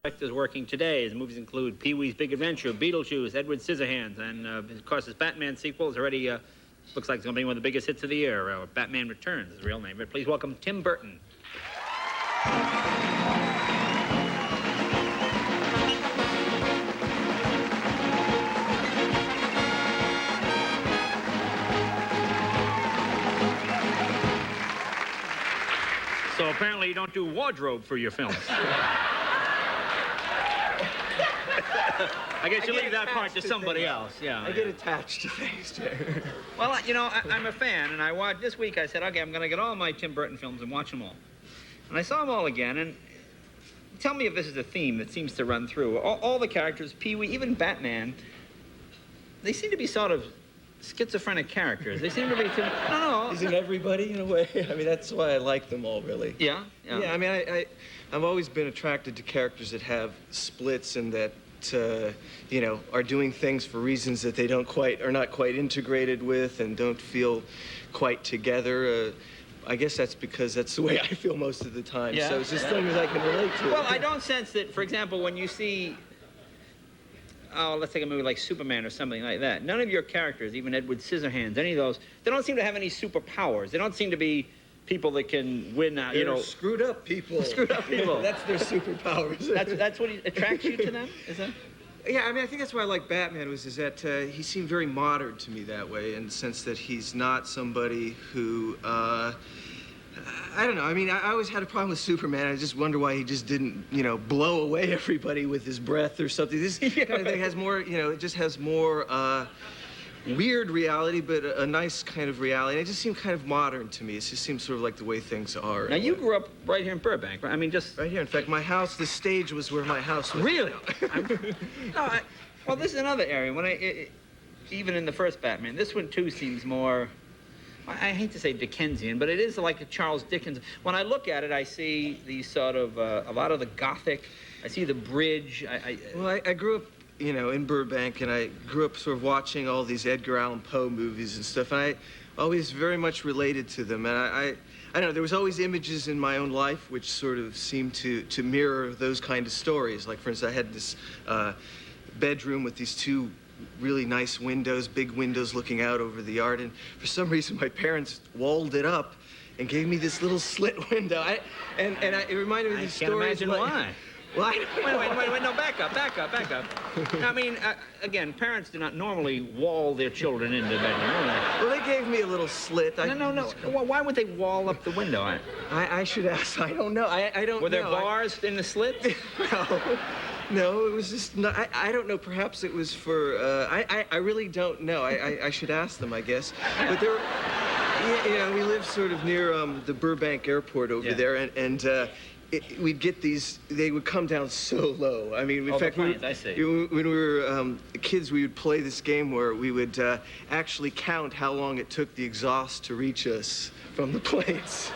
Directors working today. His movies include Pee-wee's Big Adventure, Beetlejuice, Edward Scissorhands, and of course his Batman sequel is already looks like it's going to be one of the biggest hits of the year. Batman Returns is his real name. But please welcome Tim Burton. So apparently you don't do wardrobe for your films. I guess you leave that part to somebody else. Yeah. I get attached to things, Jerry. Well, you know, I'm a fan, and I watched this week. I said, okay, I'm going to get all my Tim Burton films and watch them all. And I saw them all again, and tell me if this is a theme that seems to run through. All the characters, Pee-wee, even Batman, they seem to be sort of schizophrenic characters. They seem to be too... No. Isn't everybody, in a way? I mean, that's why I like them all, really. Yeah? Yeah, I mean, I've always been attracted to characters that have splits and that, you know, are doing things for reasons that they are not quite integrated with and don't feel quite together. I guess that's because that's the way I feel most of the time. Yeah. So it's just things I can relate to. Well, I don't sense that, for example, when you see... Oh, let's take a movie like Superman or something like that. None of your characters, even Edward Scissorhands, any of those, they don't seem to have any superpowers. They don't seem to be people that can win, you know... screwed up people. Screwed up people. That's their superpowers. That's what attracts you to them, is that? Yeah, I mean, I think that's why I like Batman, is that he seemed very modern to me that way, in the sense that he's not somebody who, I don't know. I mean, I always had a problem with Superman. I just wonder why he just didn't, you know, blow away everybody with his breath or something. This kind of thing has more, you know, it just has more weird reality, but a nice kind of reality. And it just seemed kind of modern to me. It just seems sort of like the way things are. Now, you grew up right here in Burbank, right? I mean, just... Right here. In fact, my house, the stage was where my house was. Really? Well, this is another area. When even in the first Batman, this one, too, seems more... I hate to say Dickensian, but it is like a Charles Dickens. When I look at it, I see these sort of, a lot of the gothic. I see the bridge. Well, I grew up, you know, in Burbank, and I grew up sort of watching all these Edgar Allan Poe movies and stuff, and I always very much related to them. And I don't know, there was always images in my own life which sort of seemed to mirror those kind of stories. Like, for instance, I had this bedroom with these two really nice windows, big windows looking out over the yard, and for some reason my parents walled it up and gave me this little slit window. It reminded me of these stories. I can't imagine why. Well, I don't know. Wait, no, back up. I mean, again, parents do not normally wall their children into the bedroom. Well, they gave me a little slit. No. Well, why would they wall up the window? I should ask. I don't know. I don't know. Were there bars in the slit? No, it was just not, I don't know. Perhaps it was for, I really don't know. I should ask them, I guess. But there, yeah, we live sort of near the Burbank airport over there, and we'd get these, they would come down so low. I mean, in fact, I see. When we were kids, we would play this game where we would actually count how long it took the exhaust to reach us from the planes.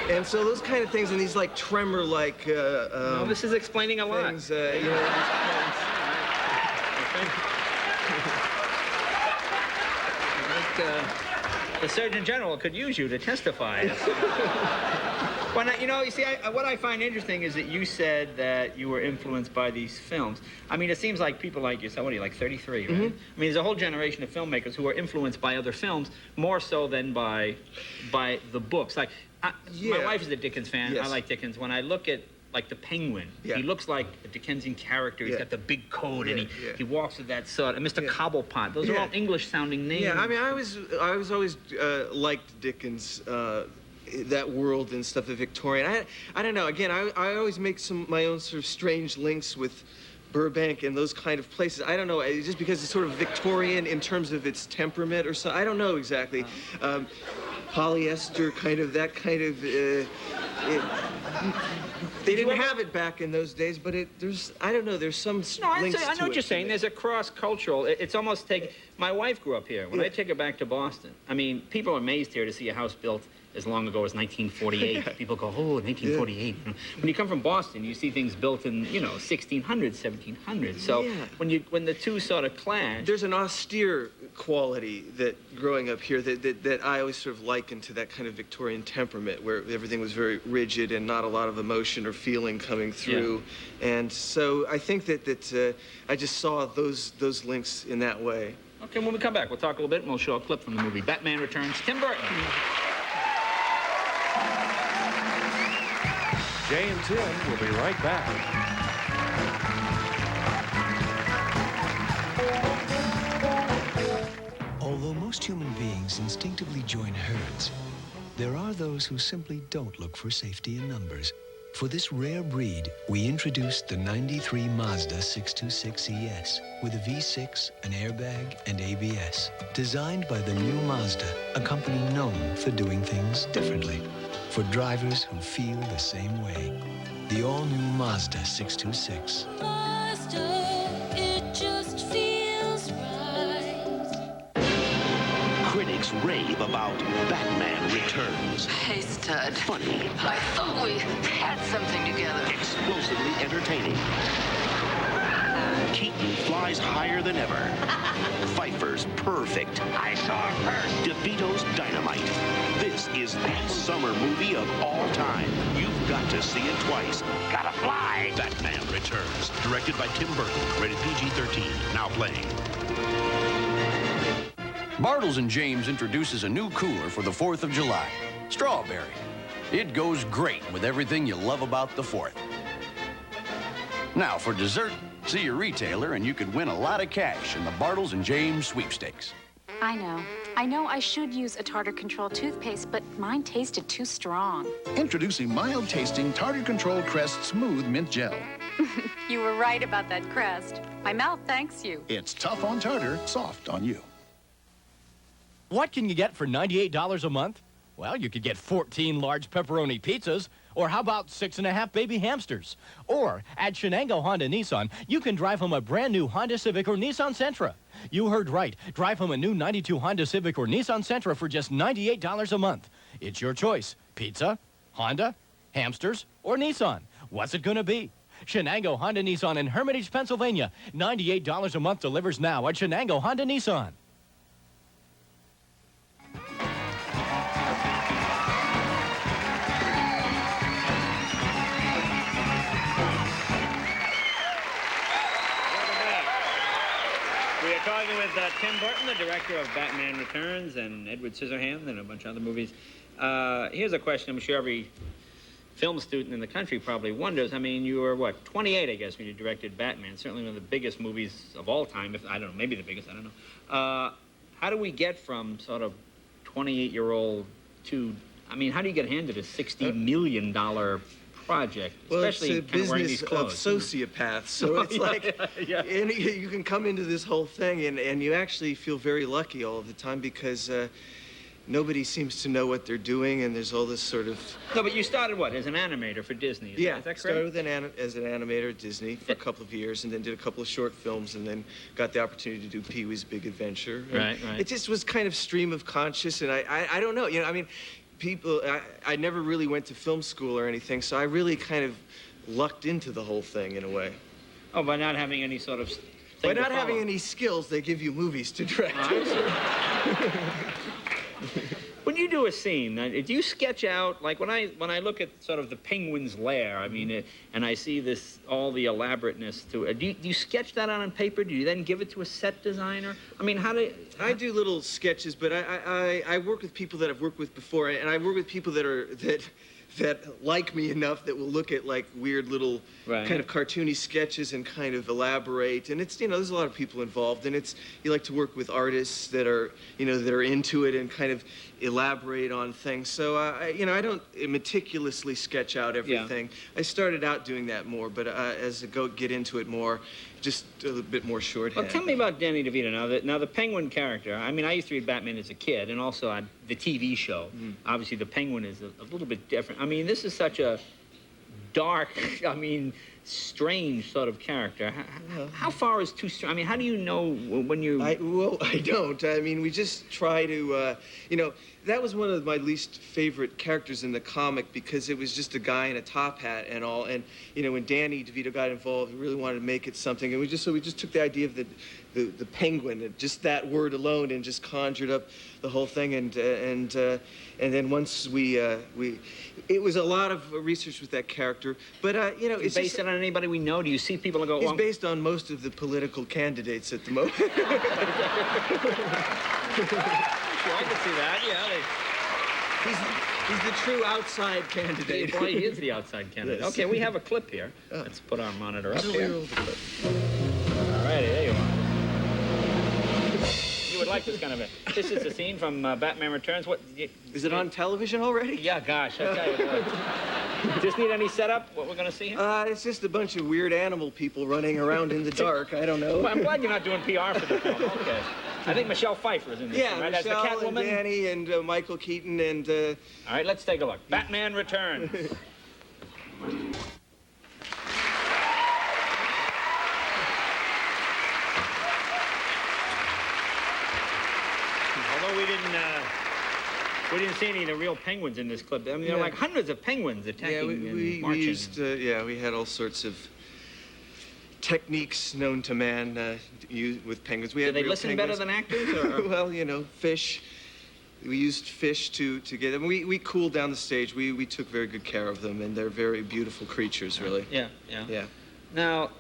And so those kind of things, and these like tremor-like. No, this is explaining a lot. Things, you know, the Surgeon General could use you to testify. Well, you know, you see, what I find interesting is that you said that you were influenced by these films. I mean, it seems like people like yourself, what are you, like 33, right? I mean, there's a whole generation of filmmakers who are influenced by other films, more so than by the books. Like, my wife is a Dickens fan. Yes. I like Dickens. When I look at, like, the Penguin, he looks like a Dickensian character. He's got the big coat, and he walks with that sort. And Mr. Cobblepot. Those are all English-sounding names. Yeah, I mean, I was always liked Dickens, that world and stuff, the Victorian. I don't know. Again, I always make my own sort of strange links with Burbank and those kind of places. I don't know, just because it's sort of Victorian in terms of its temperament or so. I don't know exactly. Polyester, kind of, that kind of, they didn't have it back in those days, but I don't know, there's some links to it. I know what you're saying. There's a cross-cultural, it's almost my wife grew up here. When I take her back to Boston, I mean, people are amazed here to see a house built as long ago as 1948. People go, oh, 1948. When you come from Boston, you see things built in, you know, 1600s, 1700s. So when the two sort of clash... There's an austere quality that growing up here that I always sort of likened to that kind of Victorian temperament where everything was very rigid and not a lot of emotion or feeling coming through. Yeah. And so I think that I just saw those links in that way. Okay, when we come back, we'll talk a little bit and we'll show a clip from the movie Batman Returns, Tim Burton. Jay and Tim will be right back. Although most human beings instinctively join herds, there are those who simply don't look for safety in numbers. For this rare breed, we introduced the '93 Mazda 626 ES with a V6, an airbag, and ABS. Designed by the new Mazda, a company known for doing things differently. For drivers who feel the same way. The all-new Mazda 626. Mazda, it just feels right. Critics rave about Batman Returns. Hey, stud. Funny. I thought we had something together. Explosively entertaining. Keaton flies higher than ever. Pfeiffer's perfect. I saw him first. DeVito's dynamite. This is the summer movie of all time. You've got to see it twice. Gotta fly. Batman Returns. Directed by Tim Burton. Rated PG-13. Now playing. Bartles and James introduces a new cooler for the 4th of July. Strawberry. It goes great with everything you love about the 4th. Now, for dessert, see your retailer and you could win a lot of cash in the Bartles and James sweepstakes. I know I should use a tartar control toothpaste, but mine tasted too strong. Introducing mild-tasting Tartar Control Crest Smooth Mint Gel. You were right about that crest. My mouth thanks you. It's tough on tartar, soft on you. What can you get for $98 a month? Well, you could get 14 large pepperoni pizzas, or how about 6.5 baby hamsters? Or at Shenango Honda Nissan, you can drive home a brand new Honda Civic or Nissan Sentra. You heard right. Drive home a new 92 Honda Civic or Nissan Sentra for just $98 a month. It's your choice. Pizza, Honda, hamsters, or Nissan. What's it going to be? Shenango Honda Nissan in Hermitage, Pennsylvania. $98 a month delivers now at Shenango Honda Nissan. Talking with Tim Burton, the director of Batman Returns, and Edward Scissorhands, and a bunch of other movies. Here's a question I'm sure every film student in the country probably wonders. I mean, you were, what, 28, I guess, when you directed Batman. Certainly one of the biggest movies of all time. If I don't know, maybe the biggest, I don't know. How do we get from sort of 28-year-old to, I mean, how do you get handed a $60 million project, especially well, it's a kind of wearing business these clothes? of sociopaths, so it's like, and you can come into this whole thing, and you actually feel very lucky all of the time because nobody seems to know what they're doing, and there's all this sort of... No, but you started, what, as an animator for Disney? Is that correct? Started as an animator at Disney for a couple of years, and then did a couple of short films, and then got the opportunity to do Pee-wee's Big Adventure. Right. It just was kind of stream of conscious, and I don't know, I mean, I never really went to film school or anything, so I really kind of lucked into the whole thing in a way. Oh, by not having any sort of thing By not to having follow. any skills, they give you movies to direct. When you do a scene, do you sketch out, like when I look at sort of the penguin's lair, I mean, and I see this, all the elaborateness to it, do you sketch that out on paper? Do you then give it to a set designer? I mean, I do little sketches, but I work with people that I've worked with before, and I work with people that like me enough that will look at like weird little kind of cartoony sketches and kind of elaborate. And it's, there's a lot of people involved, and you like to work with artists that are, that are into it and kind of elaborate on things. So, I don't meticulously sketch out everything. I started out doing that more, but as I get into it more, just a little bit more shorthand. Well, tell me about Danny DeVito. Now the Penguin character, I mean, I used to read Batman as a kid, and also on the TV show. Obviously, the Penguin is a little bit different. I mean, this is such a dark, I mean, strange sort of character. How far is too strange? I mean, how do you know when you... Well, I don't. I mean, we just try to, you know, that was one of my least favorite characters in the comic because it was just a guy in a top hat and all. And, you know, when Danny DeVito got involved, we really wanted to make it something. And we just took the idea of the penguin, just that word alone, and just conjured up the whole thing. And then once it was a lot of research with that character. But, you know, it's based it on anybody we know? Do you see people and go, he's based on most of the political candidates at the moment. I can see that, yeah. He's the true outside candidate. Boy, he is the outside candidate. Yes. Okay, we have a clip here. Let's put our monitor up Just here. roll the clip. All righty, there you are. You would like this kind of a... This is a scene from Batman Returns. What? Is it on television already? Yeah, gosh, I tell you what. Just need any setup, what we're going to see here? It's just a bunch of weird animal people running around in the dark. I don't know. Well, I'm glad you're not doing PR for the film. Okay. I think Michelle Pfeiffer is in this one, right? Michelle As the Catwoman? and Danny and Michael Keaton and... All right, let's take a look. Batman Returns. Although we didn't see any of the real penguins in this clip. I mean, there are like hundreds of penguins attacking and marching. We used we had all sorts of techniques known to man with penguins. Do they listen better than actors? Or? Well, you know, fish. We used fish to get them. We cooled down the stage. We took very good care of them, and they're very beautiful creatures, really. Yeah. Now,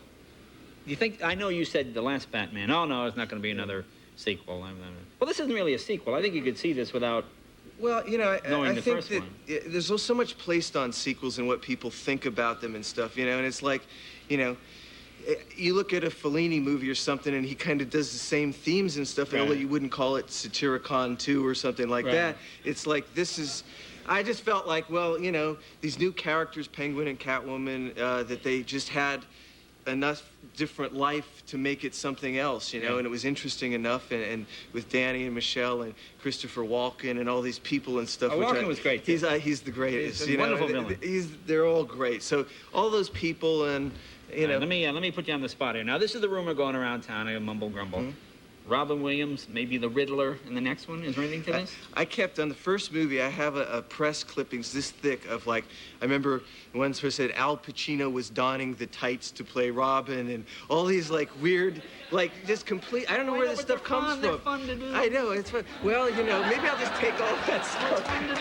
you think, I know you said the last Batman. Oh, no, it's not going to be another sequel. Well, this isn't really a sequel. I think you could see this without... Well, you know, I think that one. there's so much placed on sequels and what people think about them and stuff, you know, and it's like, you know, you look at a Fellini movie or something and he kind of does the same themes and stuff, although you wouldn't call it Satyricon 2 or something like that. It's like, this is... I just felt like, well, you know, these new characters, Penguin and Catwoman, that they just had enough different life to make it something else, you know, and it was interesting enough, and with Danny and Michelle and Christopher Walken and all these people and stuff. Walken was great, too. He's the greatest. He's a wonderful villain. They're all great. So all those people and, you know. Let me put you on the spot here. Now, this is the rumor going around town. I mumble grumble. Mm-hmm. Robin Williams, maybe the Riddler in the next one. Is there anything to this? I kept, on the first movie, I have a press clippings this thick of, like, I remember once where it said Al Pacino was donning the tights to play Robin, and all these, like, weird, like, just complete, I don't know where this stuff comes from. They're fun to do. I know, it's fun. Well, you know, maybe I'll just take all that stuff. It's fun to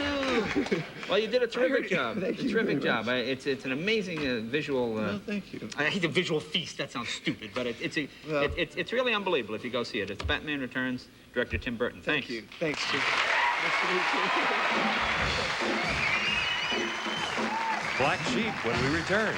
do. Well, you did a terrific job. Thank you. Terrific job. It's an amazing visual... well, thank you. I hate the visual feast. That sounds stupid, but it's really unbelievable if you go see it. It's Batman Returns, director Tim Burton. Thanks. Thank you. Thanks, Jim. Nice to meet you. Black Sheep when we return.